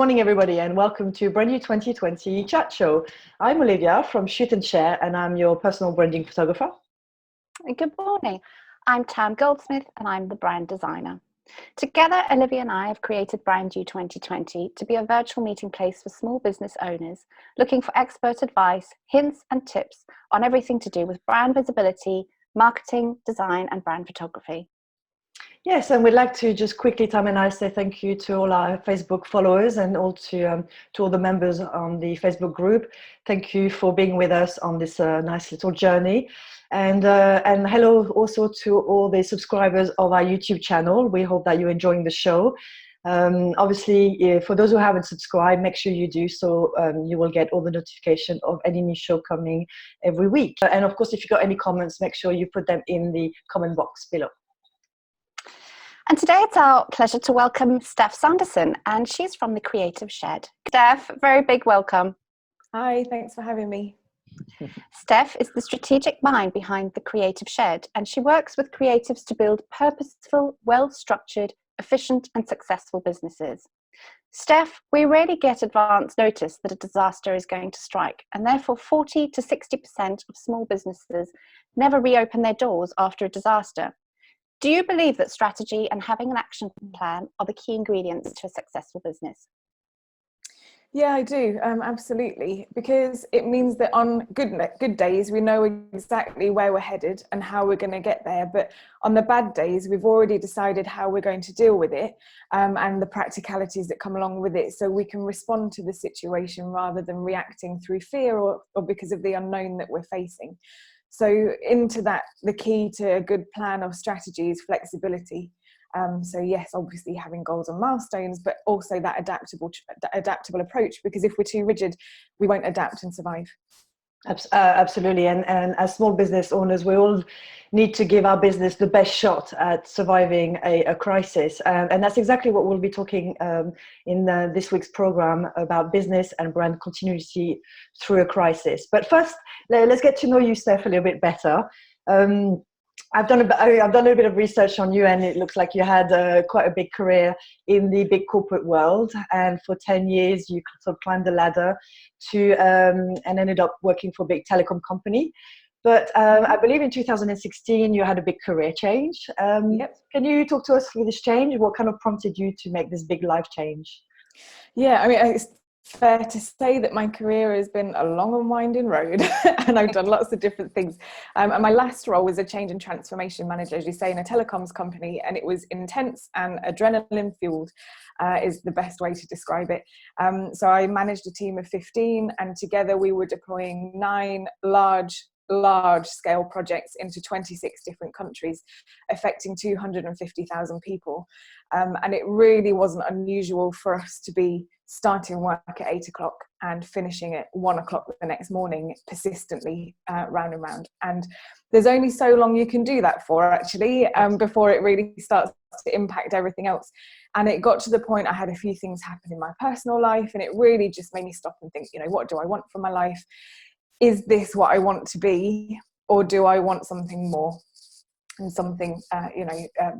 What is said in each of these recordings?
morning, everybody, and welcome to Brand New 2020 Chat Show. I'm Olivia from Shoot and Share, and I'm your personal branding photographer. Good morning. I'm Tam Goldsmith, and I'm the brand designer. Together, Olivia and I have created Brand New 2020 to be a virtual meeting place for small business owners looking for expert advice, hints, and tips on everything to do with brand visibility, marketing, design, and brand photography. Yes, and we'd like to just quickly, Tam and I, say thank you to all our Facebook followers and all to all the members on the Facebook group. Thank you for being with us on this nice little journey. And hello also to all the subscribers of our YouTube channel. We hope that you're enjoying the show. Obviously, for those who haven't subscribed, make sure you do so. You will get all the notification of any new show coming every week. And of course, if you've got any comments, make sure you put them in the comment box below. And today it's our pleasure to welcome Steph Sanderson, and she's from the Creative Shed. Steph, very big welcome. Hi, thanks for having me. Steph is the strategic mind behind the Creative Shed, and she works with creatives to build purposeful, well-structured, efficient and successful businesses. Steph, we rarely get advance notice that a disaster is going to strike, and therefore 40 to 60% of small businesses never reopen their doors after a disaster. Do you believe that strategy and having an action plan are the key ingredients to a successful business? Yeah, I do, absolutely, because it means that on good days we know exactly where we're headed and how we're going to get there, but on the bad days we've already decided how we're going to deal with it and the practicalities that come along with it, so we can respond to the situation rather than reacting through fear or because of the unknown that we're facing. So into that, the key to a good plan or strategy is flexibility. So yes, obviously having goals and milestones, but also that adaptable approach, because if we're too rigid, we won't adapt and survive. Absolutely. And as small business owners, we all need to give our business the best shot at surviving a crisis. And that's exactly what we'll be talking in this week's program about business and brand continuity through a crisis. But first, let's get to know you, Steph, a little bit better. I've done a bit of research on you, and it looks like you had quite a big career in the big corporate world. And for 10 years, you sort of climbed the ladder and ended up working for a big telecom company. But I believe in 2016, you had a big career change. Yep. Can you talk to us through this change? What kind of prompted you to make this big life change? Yeah, I mean, it's fair to say that my career has been a long and winding road and I've done lots of different things. And my last role was a change and transformation manager, as you say, in a telecoms company, and it was intense and adrenaline fueled is the best way to describe it. So I managed a team of 15, and together we were deploying 9 large scale projects into 26 different countries, affecting 250,000 people. And it really wasn't unusual for us to be starting work at 8 o'clock and finishing at 1 o'clock the next morning, persistently round and round. And there's only so long you can do that for, actually, before it really starts to impact everything else. And it got to the point I had a few things happen in my personal life, and it really just made me stop and think, what do I want from my life? Is this what I want to be, or do I want something more and something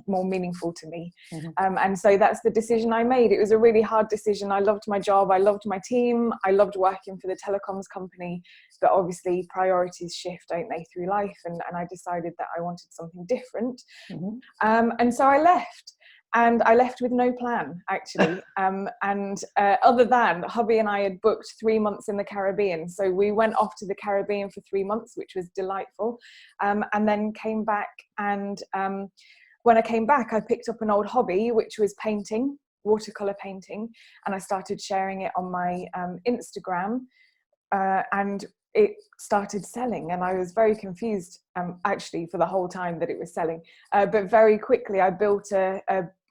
more meaningful to me? Mm-hmm. And so that's the decision I made. It was a really hard decision. I loved my job, I loved my team, I loved working for the telecoms company, but obviously priorities shift, don't they, through life, and I decided that I wanted something different. Mm-hmm. And so I left. And I left with no plan, actually. Other than hubby and I had booked 3 months in the Caribbean. So we went off to the Caribbean for 3 months, which was delightful. And then came back. And when I came back, I picked up an old hobby, which was painting, watercolor painting. And I started sharing it on my Instagram. And it started selling, and I was very confused, actually, for the whole time that it was selling. But very quickly, I built a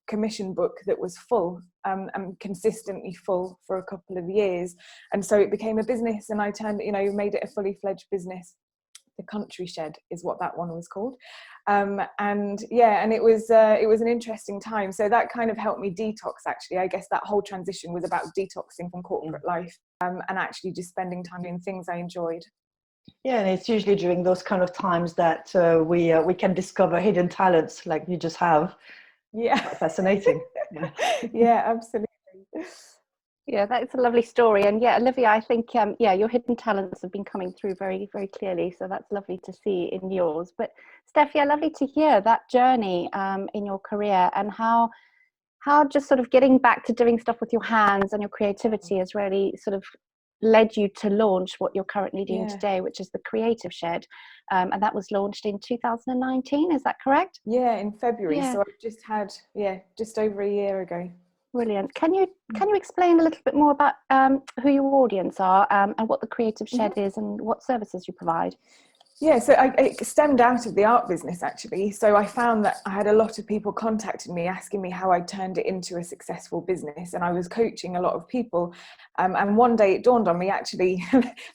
commission book that was full, and consistently full for a couple of years. And so it became a business, and I made it a fully fledged business. The Country Shed is what that one was called. And it was an interesting time. So that kind of helped me detox, actually. I guess that whole transition was about detoxing from corporate life, and actually just spending time doing things I enjoyed. Yeah, and it's usually during those kind of times that we can discover hidden talents like you just have. Yeah. Fascinating. Yeah, absolutely. Yeah, that's a lovely story. And yeah, Olivia, I think yeah, your hidden talents have been coming through very, very clearly. So that's lovely to see in yours. But Steph, yeah, lovely to hear that journey in your career, and how just sort of getting back to doing stuff with your hands and your creativity has really sort of led you to launch what you're currently doing today, which is the Creative Shed. And that was launched in 2019, is that correct? Yeah, in February. Yeah. So I've just had, just over a year ago. Brilliant. Can you explain a little bit more about who your audience are, and what the Creative Shed is, and what services you provide? Yeah, so it stemmed out of the art business, actually. So I found that I had a lot of people contacting me, asking me how I turned it into a successful business. And I was coaching a lot of people. And one day it dawned on me, actually,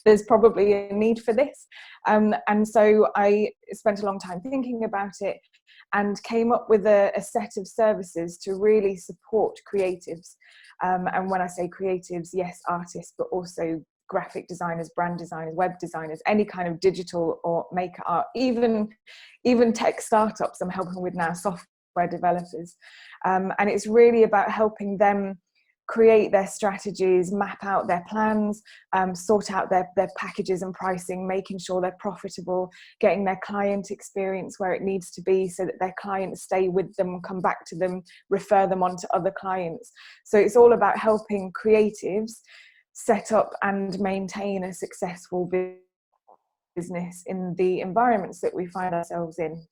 there's probably a need for this. And so I spent a long time thinking about it and came up with a set of services to really support creatives. And when I say creatives, yes, artists, but also graphic designers, brand designers, web designers, any kind of digital or maker art, even tech startups I'm helping with now, software developers. And it's really about helping them create their strategies, map out their plans, sort out their packages and pricing, making sure they're profitable, getting their client experience where it needs to be so that their clients stay with them, come back to them, refer them on to other clients. So it's all about helping creatives set up and maintain a successful business in the environments that we find ourselves in.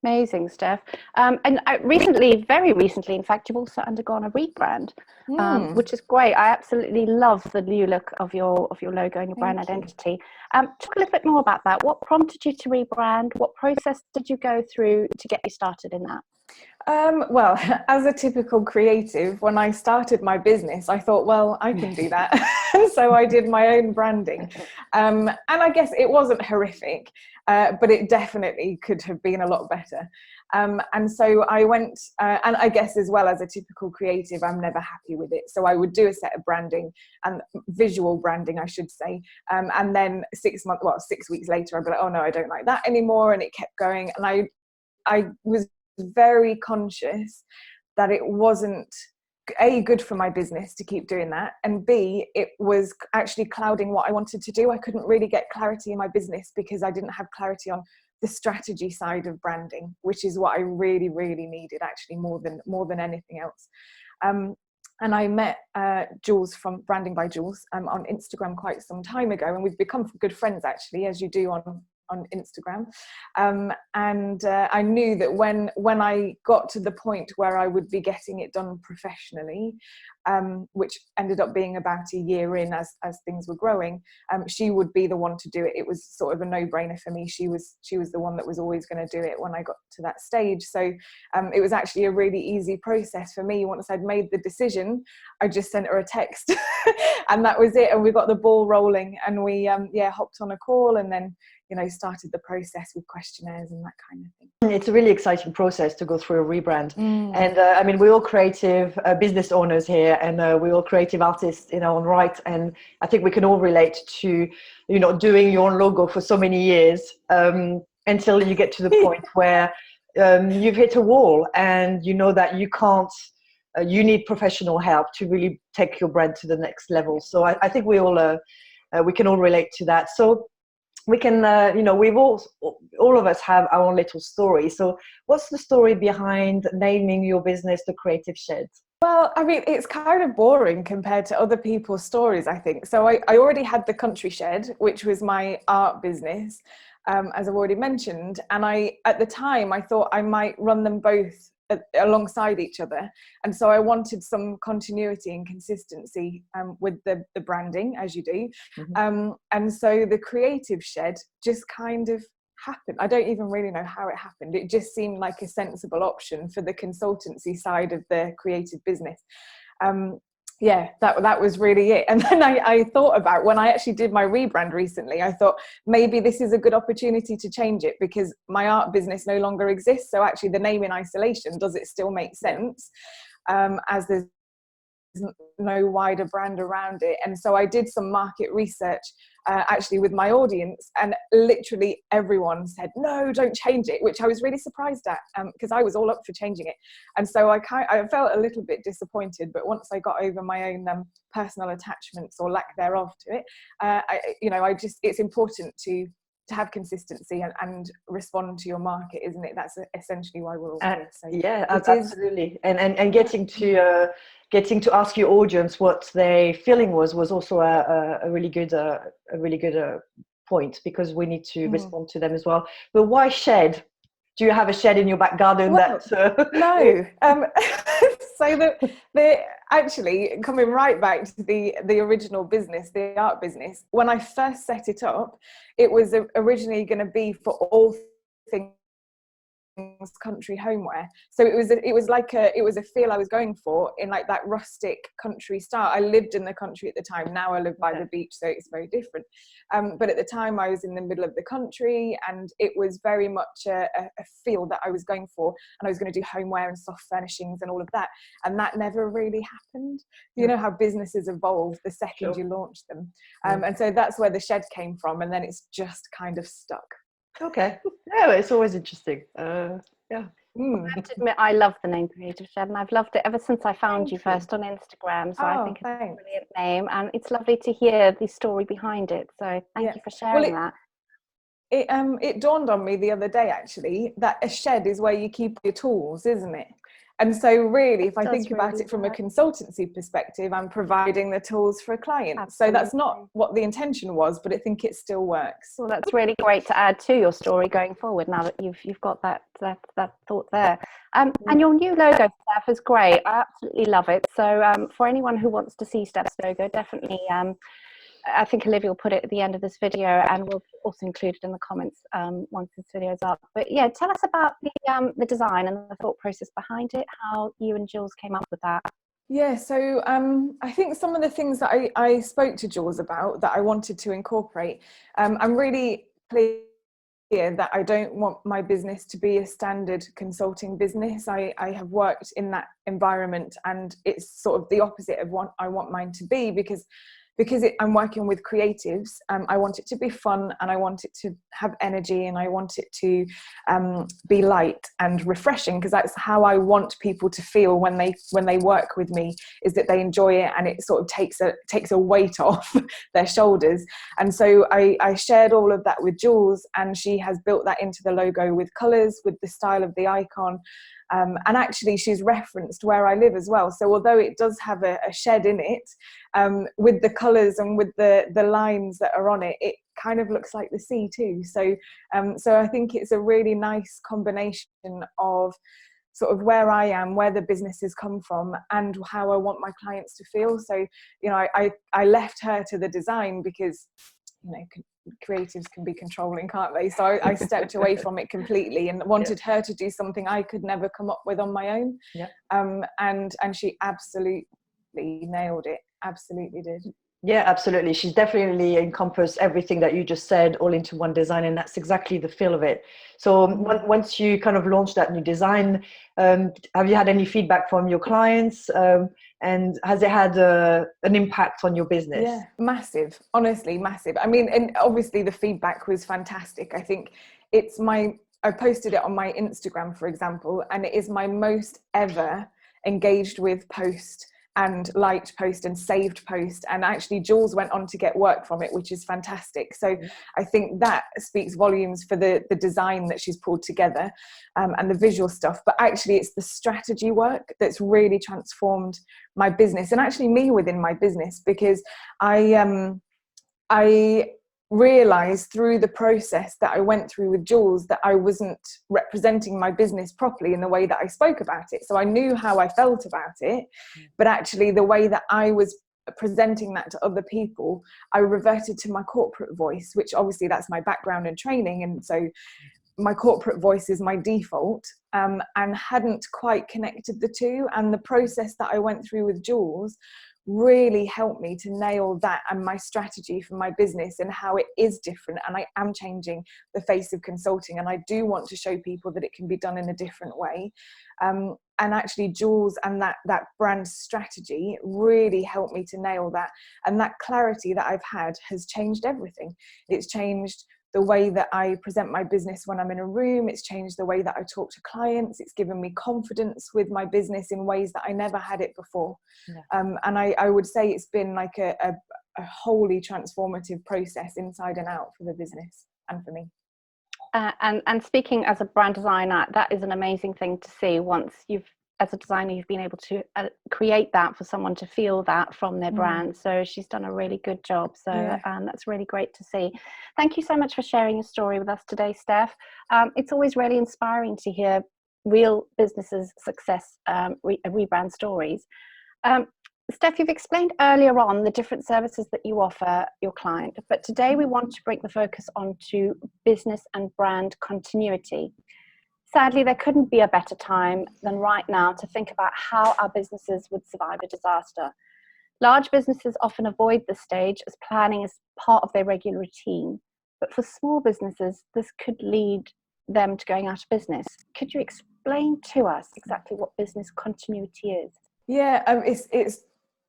Amazing, Steph. And recently, very recently, in fact, you've also undergone a rebrand, which is great. I absolutely love the new look of your logo and your brand identity. Talk a little bit more about that. What prompted you to rebrand? What process did you go through to get you started in that? Well, as a typical creative, when I started my business, I thought, well, I can do that. So I did my own branding. And I guess it wasn't horrific, but it definitely could have been a lot better. And so I went, and I guess as well as a typical creative, I'm never happy with it. So I would do a set of branding, and visual branding, I should say. And then 6 weeks later, I'd be like, oh no, I don't like that anymore. And it kept going. And I was very conscious that it wasn't A, good for my business to keep doing that, and B, it was actually clouding what I wanted to do. I couldn't really get clarity in my business because I didn't have clarity on the strategy side of branding, which is what I really, really needed, actually, more than anything else. And I met Jules from Branding by Jules on Instagram quite some time ago, and we've become good friends, actually, as you do on Instagram. And I knew that when I got to the point where I would be getting it done professionally, which ended up being about a year in as things were growing, she would be the one to do it. It was sort of a no-brainer for me. She was the one that was always going to do it when I got to that stage. So it was actually a really easy process for me. Once I'd made the decision, I just sent her a text and that was it. And we got the ball rolling, and we hopped on a call, and then started the process with questionnaires and that kind of thing. It's a really exciting process to go through a rebrand. And I mean, we're all creative business owners here, and we're all creative artists in our own right. And I think we can all relate to, doing your own logo for so many years until you get to the point where you've hit a wall and you know that you can't, you need professional help to really take your brand to the next level. So I think we can all relate to that. So we can, we've all of us have our own little story. So what's the story behind naming your business The Creative Shed? Well, I mean, it's kind of boring compared to other people's stories, I think. So I already had The Country Shed, which was my art business, as I've already mentioned. And at the time, I thought I might run them both alongside each other, and so I wanted some continuity and consistency with the branding, as you do. And so The Creative Shed just kind of happened. I don't even really know how it happened. It just seemed like a sensible option for the consultancy side of the creative business. That was really it. And then I thought about, when I actually did my rebrand recently, I thought maybe this is a good opportunity to change it, because my art business no longer exists. So actually the name in isolation, does it still make sense? As there's no wider brand around it. And so I did some market research actually with my audience, and literally everyone said, no, don't change it, which I was really surprised at, because I was all up for changing it. And so I felt a little bit disappointed, but once I got over my own personal attachments or lack thereof to it, it's important to have consistency and respond to your market, isn't it? That's essentially why we're all here. So yeah, absolutely. And getting to ask your audience what their feeling was also a really good point, because we need to respond to them as well. But why shed? Do you have a shed in your back garden? Well, no. So the actually coming right back to the original business, the art business, when I first set it up, it was originally going to be for all things country homeware. So it was a feel I was going for, in like that rustic country style. I lived in the country at the time. Now I live by the beach, so it's very different. But at the time I was in the middle of the country, and it was very much a feel that I was going for, and I was going to do homeware and soft furnishings and all of that, and that never really happened. You know how businesses evolve the second you launch them. And so that's where the shed came from, and then it's just kind of stuck. Okay. Yeah, it's always interesting. Yeah. I have to admit, I love the name Creative Shed, and I've loved it ever since I found you first on Instagram. So I think it's a brilliant name, and it's lovely to hear the story behind it. So thank you for sharing that. It dawned on me the other day, actually, that a shed is where you keep your tools, isn't it? And so really, if I think about it from a consultancy perspective, I'm providing the tools for a client. Absolutely. So that's not what the intention was, but I think it still works. Well, that's really great to add to your story going forward, now that you've got that thought there. And your new logo, Steph, is great. I absolutely love it. So for anyone who wants to see Steph's logo, definitely I think Olivia will put it at the end of this video, and we'll also include it in the comments once this video is up. But yeah, tell us about the design and the thought process behind it, how you and Jules came up with that. Yeah, so I think some of the things that I spoke to Jules about that I wanted to incorporate, I'm really clear that I don't want my business to be a standard consulting business. I have worked in that environment, and it's sort of the opposite of what I want mine to be, because I'm working with creatives. I want it to be fun, and I want it to have energy, and I want it to be light and refreshing, because that's how I want people to feel when they work with me, is that they enjoy it, and it sort of takes a weight off their shoulders. And so I shared all of that with Jules, and she has built that into the logo with colours, with the style of the icon. And actually she's referenced where I live as well. So although it does have a shed in it, with the colours and with the lines that are on it, it kind of looks like the sea too. So I think it's a really nice combination of sort of where I am, where the business has come from, and how I want my clients to feel. So, you know, I left her to the design, because, you know, creatives can be controlling, can't they? So I stepped away from it completely, and wanted her to do something I could never come up with on my own. And she absolutely nailed it. Absolutely did. Yeah, absolutely. She's definitely encompassed everything that you just said all into one design, and that's exactly the feel of it. So once you kind of launched that new design, have you had any feedback from your clients? And has it had an impact on your business? Yeah, massive. Honestly, massive. I mean, and obviously the feedback was fantastic. I think I posted it on my Instagram, for example, and it is my most ever engaged with post and liked post and saved post, and actually Jules went on to get work from it, which is fantastic. So I think that speaks volumes for the design that she's pulled together, and the visual stuff. But actually it's the strategy work that's really transformed my business, and actually me within my business, because I realized through the process that I went through with Jules that I wasn't representing my business properly in the way that I spoke about it. So I knew how I felt about it, but actually the way that I was presenting that to other people, I reverted to my corporate voice, which obviously that's my background and training. And so my corporate voice is my default, and hadn't quite connected the two. And the process that I went through with Jules really helped me to nail that and my strategy for my business, and how it is different, and I am changing the face of consulting, and I do want to show people that it can be done in a different way. actually Jules and that brand strategy really helped me to nail that. And that clarity that I've had has changed everything. It's changed the way that I present my business when I'm in a room. It's changed the way that I talk to clients. It's given me confidence with my business in ways that I never had it before. And I would say it's been like a wholly transformative process inside and out for the business and for me. And speaking as a brand designer, that is an amazing thing to see. Once as a designer, you've been able to create that for someone to feel that from their brand. So she's done a really good job. So that's really great to see. Thank you so much for sharing your story with us today, Steph. It's always really inspiring to hear real businesses' success, rebrand stories. Steph, you've explained earlier on the different services that you offer your client, but today we want to bring the focus onto business and brand continuity. Sadly, there couldn't be a better time than right now to think about how our businesses would survive a disaster. Large businesses often avoid this stage as planning is part of their regular routine, but for small businesses, this could lead them to going out of business. Could you explain to us exactly what business continuity is? Yeah, it's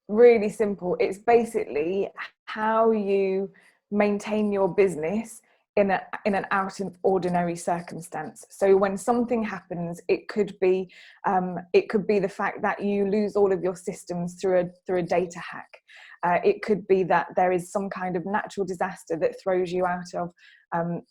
really simple. It's basically how you maintain your business in an out of ordinary circumstance. So when something happens, it could be the fact that you lose all of your systems through a data hack. It could be that there is some kind of natural disaster that throws you out of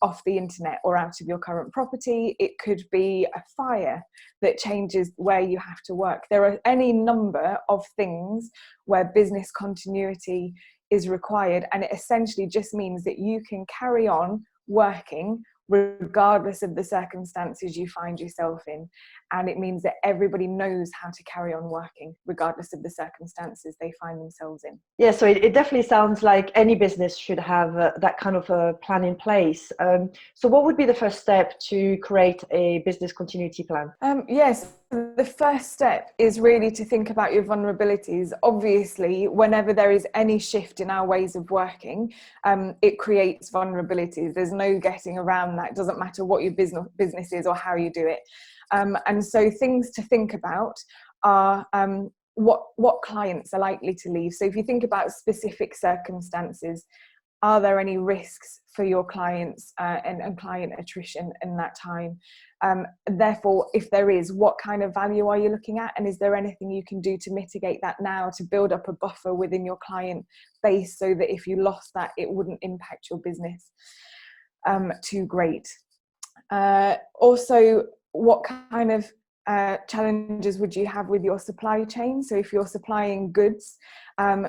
off the internet or out of your current property. It could be a fire that changes where you have to work. There are any number of things where business continuity is required, and it essentially just means that you can carry on working regardless of the circumstances you find yourself in. And it means that everybody knows how to carry on working regardless of the circumstances they find themselves in. Yeah, so it definitely sounds like any business should have that kind of a plan in place. So what would be the first step to create a business continuity plan? Yes, the first step is really to think about your vulnerabilities. Obviously, whenever there is any shift in our ways of working, it creates vulnerabilities. There's no getting around that. It doesn't matter what your business is or how you do it. And so things to think about are what clients are likely to leave. So if you think about specific circumstances, are there any risks for your clients and client attrition in that time? Therefore, if there is, what kind of value are you looking at? And is there anything you can do to mitigate that now, to build up a buffer within your client base so that if you lost that, it wouldn't impact your business too great? Also, what kind of challenges would you have with your supply chain? So if you're supplying goods,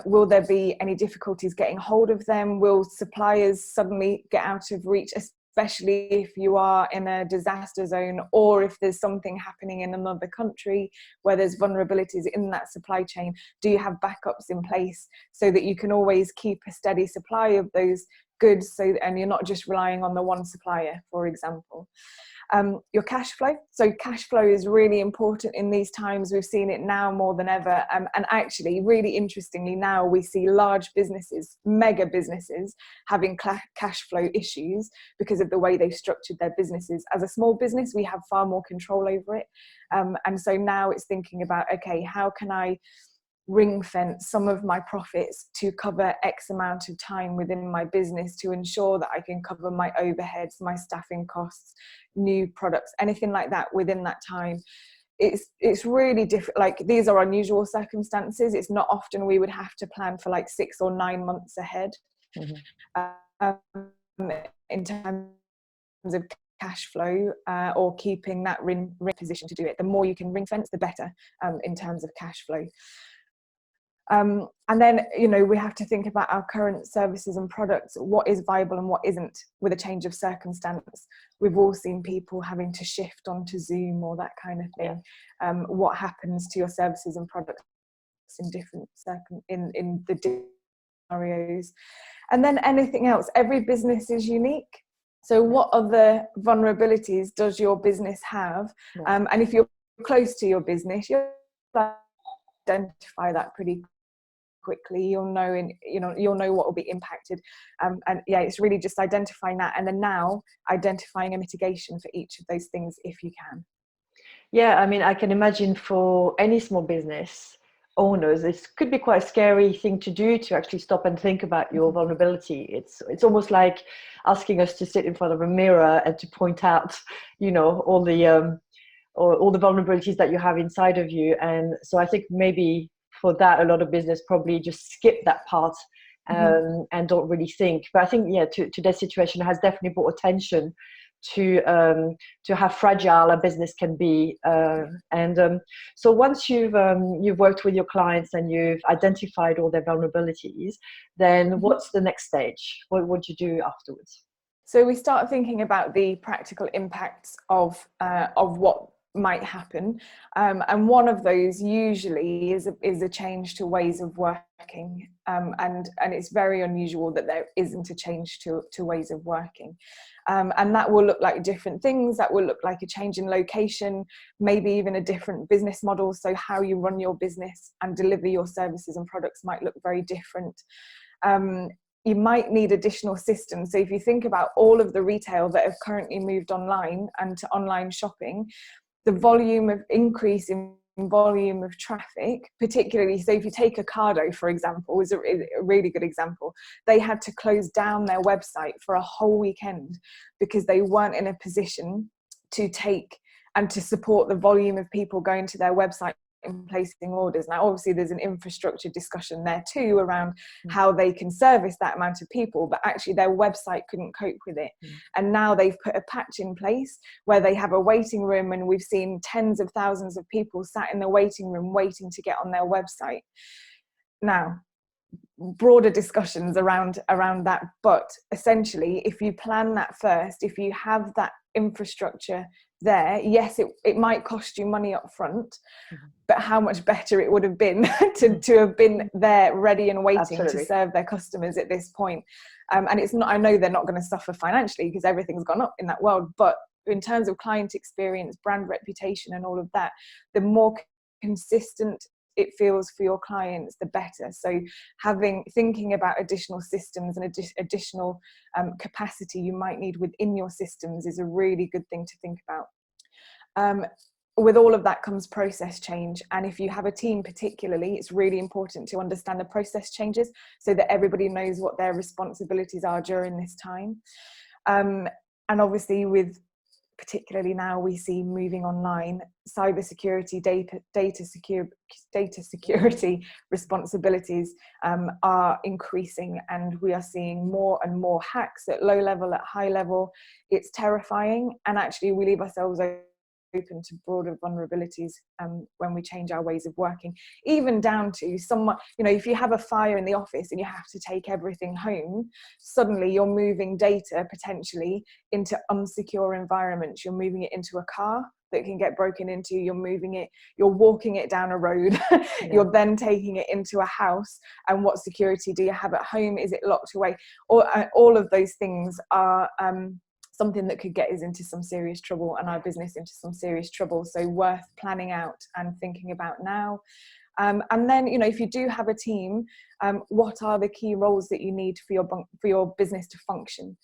will there be any difficulties getting hold of them? Will suppliers suddenly get out of reach, especially if you are in a disaster zone, or if there's something happening in another country where there's vulnerabilities in that supply chain? Do you have backups in place so that you can always keep a steady supply of those goods, and you're not just relying on the one supplier, for example? Your cash flow. So cash flow is really important in these times. We've seen it now more than ever. And actually, really interestingly, now we see large businesses, mega businesses, having cash flow issues because of the way they've structured their businesses. As a small business, we have far more control over it. And so now it's thinking about, okay, how can I ring fence some of my profits to cover X amount of time within my business to ensure that I can cover my overheads, my staffing costs, new products, anything like that within that time. It's really different. Like, these are unusual circumstances. It's not often we would have to plan for like 6 or 9 months ahead. In terms of cash flow or keeping that ring position to do it. The more you can ring fence, the better in terms of cash flow. And then, we have to think about our current services and products, what is viable and what isn't with a change of circumstance. We've all seen people having to shift onto Zoom or that kind of thing. What happens to your services and products in different in the different scenarios? And then anything else, every business is unique. So what other vulnerabilities does your business have? And if you're close to your business, you'll identify that pretty quickly. You'll know what will be impacted, and it's really just identifying that, and then now identifying a mitigation for each of those things if you can. Yeah, I mean, I can imagine for any small business owners, this could be quite a scary thing to do, to actually stop and think about your vulnerability. It's almost like asking us to sit in front of a mirror and to point out, all the vulnerabilities that you have inside of you. And so I think maybe for that, a lot of business probably just skip that part, and don't really think. But I think, yeah, today's situation has definitely brought attention to how fragile a business can be. So once you've worked with your clients and you've identified all their vulnerabilities, then what's the next stage? What do you do afterwards? So we start thinking about the practical impacts of what might happen, and one of those usually is a change to ways of working, and it's very unusual that there isn't a change to ways of working, and that will look like different things. That will look like a change in location, maybe even a different business model. So how you run your business and deliver your services and products might look very different. You might need additional systems. So if you think about all of the retail that have currently moved online and to online shopping, the volume of increase in volume of traffic, particularly, so if you take Ocado, for example, is a really good example. They had to close down their website for a whole weekend because they weren't in a position to take and to support the volume of people going to their website and placing orders. Now, obviously, there's an infrastructure discussion there too around how they can service that amount of people, but actually their website couldn't cope with it. And now they've put a patch in place where they have a waiting room, and we've seen tens of thousands of people sat in the waiting room waiting to get on their website. Now, broader discussions around that, but essentially, if you plan that first, if you have that infrastructure there, yes, it might cost you money up front, but how much better it would have been to have been there ready and waiting Absolutely. to serve their customers at this point. And it's not, I know they're not going to suffer financially because everything's gone up in that world, but in terms of client experience, brand reputation and all of that, the more consistent it feels for your clients, the better. So thinking about additional systems and additional capacity you might need within your systems is a really good thing to think about. With all of that comes process change. And if you have a team particularly, it's really important to understand the process changes so that everybody knows what their responsibilities are during this time. And obviously particularly now we see moving online, cybersecurity, data security responsibilities are increasing, and we are seeing more and more hacks at low level, at high level. It's terrifying, and actually we leave ourselves open to broader vulnerabilities when we change our ways of working, even down to someone, if you have a fire in the office and you have to take everything home, suddenly you're moving data potentially into unsecure environments. You're moving it into a car that can get broken into, you're walking it down a road, you're then taking it into a house, and what security do you have at home? Is it locked away? Or all of those things are something that could get us into some serious trouble and our business into some serious trouble. So worth planning out and thinking about now. And then, if you do have a team, what are the key roles that you need for your business to function?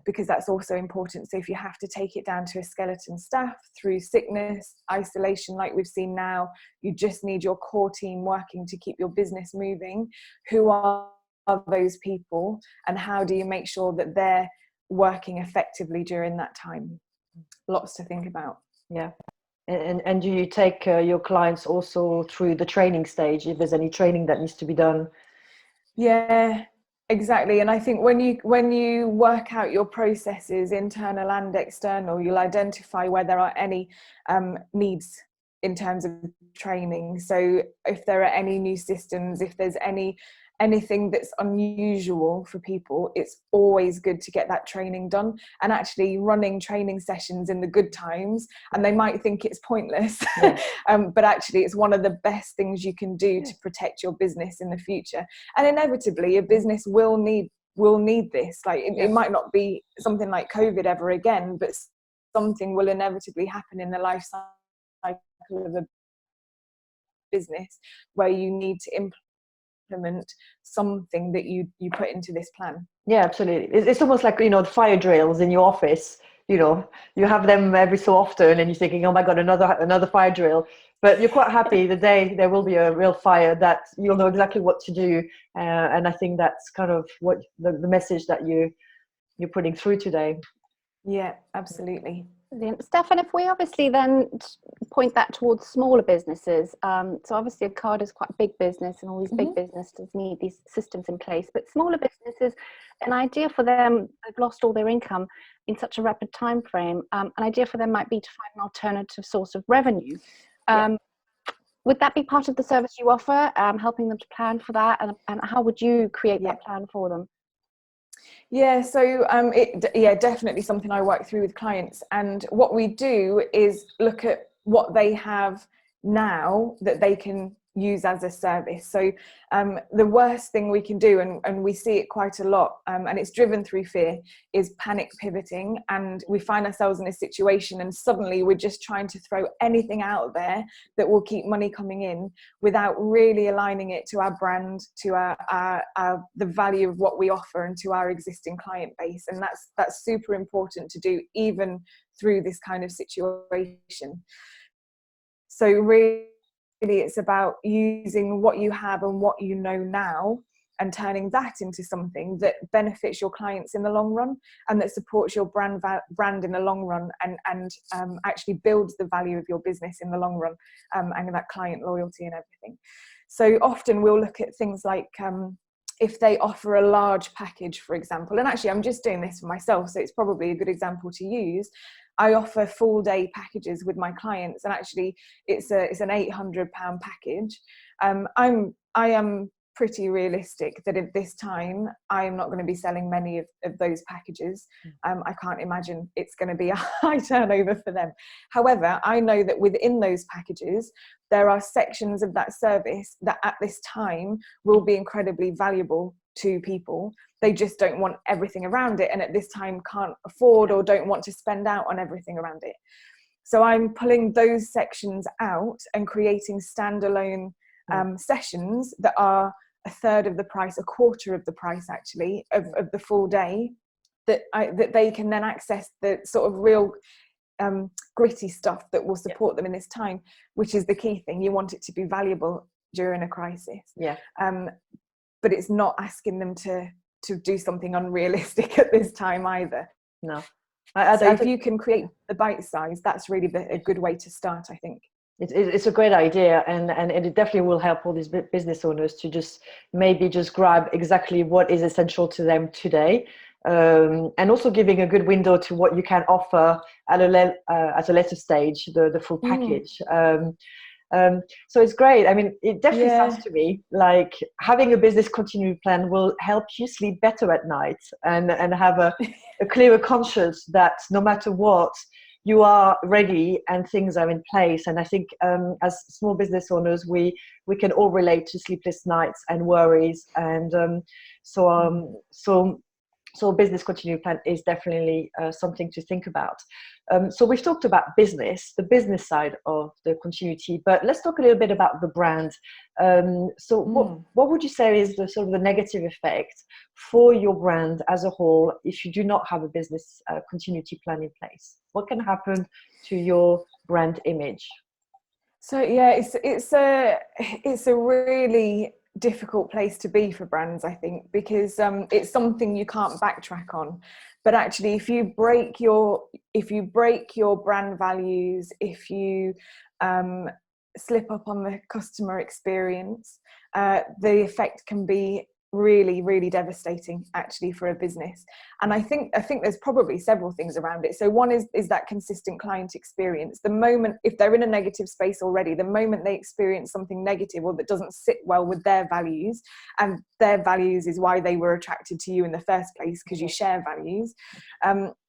Because that's also important. So if you have to take it down to a skeleton staff through sickness, isolation, like we've seen now, you just need your core team working to keep your business moving. Who are those people, and how do you make sure that they're working effectively during that time? Lots to think about. Yeah. And do you take your clients also through the training stage, if there's any training that needs to be done? Yeah, exactly. And I think when you work out your processes, internal and external, you'll identify where there are any needs in terms of training. So if there are any new systems, if there's anything that's unusual for people, it's always good to get that training done. And actually running training sessions in the good times, and they might think it's pointless, but actually it's one of the best things you can do to protect your business in the future. And inevitably a business will need this. Like it might not be something like COVID ever again, but something will inevitably happen in the life cycle of a business where you need to implement something that you put into this plan. Yeah, absolutely. It's almost like, the fire drills in your office. you know, you have them every so often and you're thinking, oh my God, another fire drill. But you're quite happy the day there will be a real fire, that you'll know exactly what to do. And I think that's kind of what the message that you're putting through today. Yeah, absolutely. Brilliant. Stefan, if we obviously then point that towards smaller businesses, so obviously Ocado is quite a big business and all these big businesses need these systems in place, but smaller businesses, an idea for them, they've lost all their income in such a rapid time frame, an idea for them might be to find an alternative source of revenue. Would that be part of the service you offer, helping them to plan for that, and how would you create that plan for them? Yeah, so definitely something I work through with clients. And what we do is look at what they have now that they can use as a service. So the worst thing we can do, and we see it quite a lot, and it's driven through fear, is panic pivoting. And we find ourselves in a situation and suddenly we're just trying to throw anything out there that will keep money coming in without really aligning it to our brand, to our the value of what we offer, and to our existing client base. And that's super important to do even through this kind of situation. So really, it's about using what you have and what you know now and turning that into something that benefits your clients in the long run and that supports your brand in the long run, and actually builds the value of your business in the long run, and that client loyalty and everything. So often we'll look at things like if they offer a large package, for example, and actually I'm just doing this for myself, so it's probably a good example to use. I offer full day packages with my clients, and actually it's an £800 package. I am pretty realistic that at this time I am not going to be selling many of those packages. I can't imagine it's going to be a high turnover for them. However, I know that within those packages there are sections of that service that at this time will be incredibly valuable to people. They just don't want everything around it, and at this time can't afford or don't want to spend out on everything around it. So I'm pulling those sections out and creating standalone sessions that are a third of the price, a quarter of the price actually of the full day, that they can then access the sort of real gritty stuff that will support them in this time, which is the key thing. You want it to be valuable during a crisis. But it's not asking them to do something unrealistic at this time either. No. So if you can create the bite size, that's really a good way to start, I think. It's a great idea, and it definitely will help all these business owners to just grab exactly what is essential to them today, and also giving a good window to what you can offer at a later stage, the full package. So it's great. I mean, it definitely sounds to me like having a business continuity plan will help you sleep better at night and have a clearer conscience that no matter what, you are ready and things are in place. And I think as small business owners, we can all relate to sleepless nights and worries. And so business continuity plan is definitely something to think about. So we've talked about the business side of the continuity, but let's talk a little bit about the brand. What would you say is the sort of the negative effect for your brand as a whole if you do not have a business continuity plan in place? What can happen to your brand image? So it's a really difficult place to be for brands, I think, because it's something you can't backtrack on. But actually, if you break your brand values, if you slip up on the customer experience, the effect can be really, really devastating actually for a business. And I think there's probably several things around it. So one is that consistent client experience. The moment, if they're in a negative space already, the moment they experience something negative or that doesn't sit well with their values, and their values is why they were attracted to you in the first place, because you share values,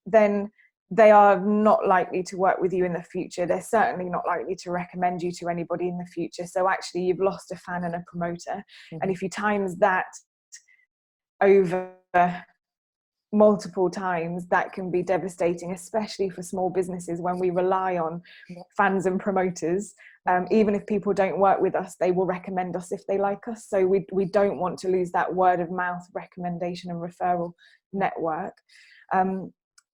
then they are not likely to work with you in the future. They're certainly not likely to recommend you to anybody in the future. So actually you've lost a fan and a promoter. And if you times that over multiple times, that can be devastating, especially for small businesses when we rely on fans and promoters. Even if people don't work with us, they will recommend us if they like us. So we don't want to lose that word of mouth recommendation and referral network.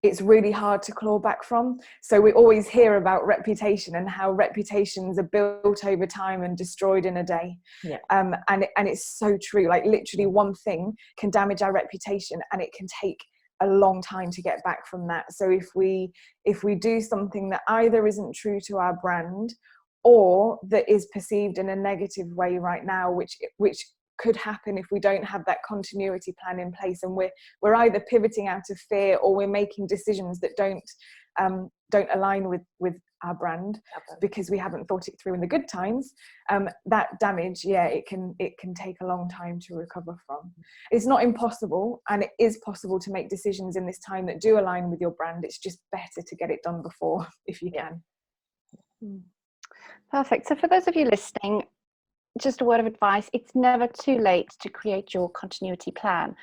it's really hard to claw back from. So we always hear about reputation and how reputations are built over time and destroyed in a day. Yeah. And it's so true. Like literally one thing can damage our reputation, and it can take a long time to get back from that. So if we do something that either isn't true to our brand, or that is perceived in a negative way right now, which could happen if we don't have that continuity plan in place, and we're either pivoting out of fear, or we're making decisions that don't align with our brand because we haven't thought it through in the good times, that damage, it can take a long time to recover from. It's not impossible, and it is possible to make decisions in this time that do align with your brand. It's just better to get it done before, if you can. Perfect. So for those of you listening, just a word of advice: it's never too late to create your continuity plan,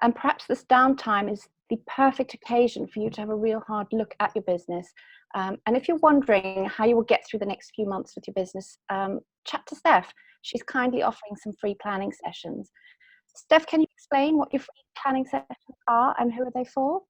and perhaps this downtime is the perfect occasion for you to have a real hard look at your business. And if you're wondering how you will get through the next few months with your business, chat to Steph. She's kindly offering some free planning sessions. Steph, can you explain what your free planning sessions are and who are they for?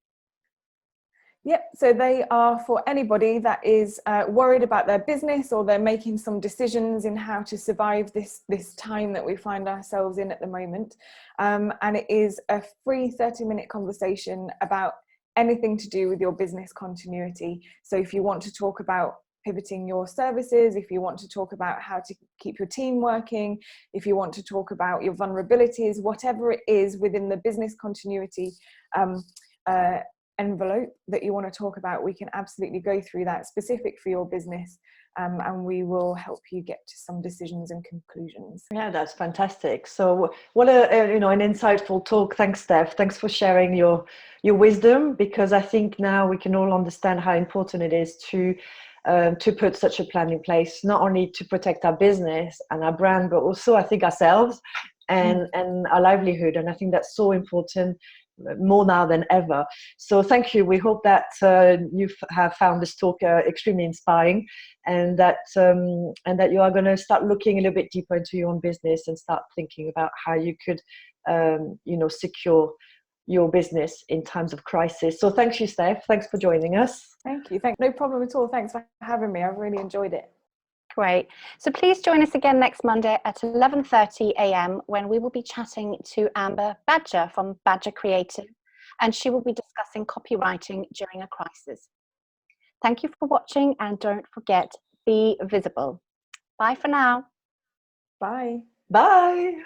Yep, so they are for anybody that is worried about their business, or they're making some decisions in how to survive this time that we find ourselves in at the moment. And it is a free 30-minute conversation about anything to do with your business continuity. So if you want to talk about pivoting your services, if you want to talk about how to keep your team working, if you want to talk about your vulnerabilities, whatever it is within the business continuity envelope that you want to talk about, we can absolutely go through that specific for your business, and we will help you get to some decisions and conclusions. Yeah, that's fantastic. So what an insightful talk. Thanks, Steph. Thanks for sharing your wisdom, because I think now we can all understand how important it is to put such a plan in place, not only to protect our business and our brand, but also I think ourselves and our livelihood. And I think that's so important, more now than ever. So thank you. We hope that you have found this talk extremely inspiring, and that you are going to start looking a little bit deeper into your own business and start thinking about how you could secure your business in times of crisis. So thank you, Steph. Thanks for joining us. Thank you. No problem at all. Thanks for having me. I've really enjoyed it. Great. So please join us again next Monday at 11:30 a.m. when we will be chatting to Amber Badger from Badger Creative, and she will be discussing copywriting during a crisis. Thank you for watching, and don't forget, be visible. Bye for now. Bye. Bye.